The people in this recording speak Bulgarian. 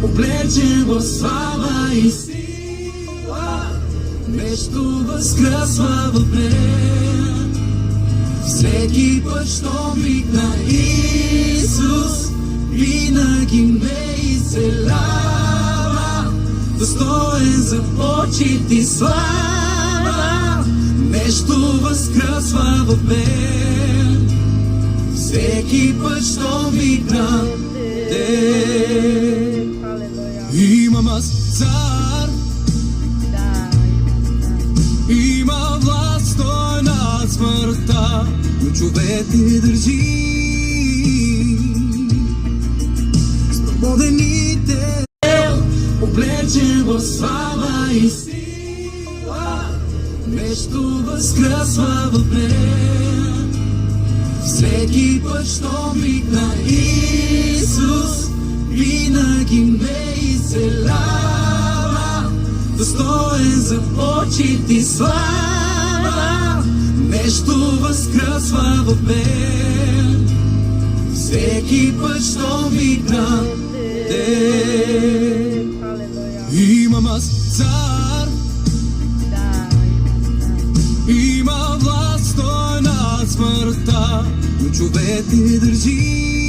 облечен в слава и сила, нещо възкръсва в мен. Всеки път, що викна Исус, винаги ме изцелява. Достоен за почит и слава, нещо възкръсва в мен. Всеки път, що викна Те. Имам аз цар, има власт той над смъртта, но човек не държи. Свободен и те, облечен в слава и сила, нещо възкръсва в мен. Всеки път, що викна Исус, винаги ме изцелява. Достоен за почит и слава, нещо възкръсва в мен. Всеки път, що викна Те. Имам аз цар, има власт той над смъртта, но човек не държи.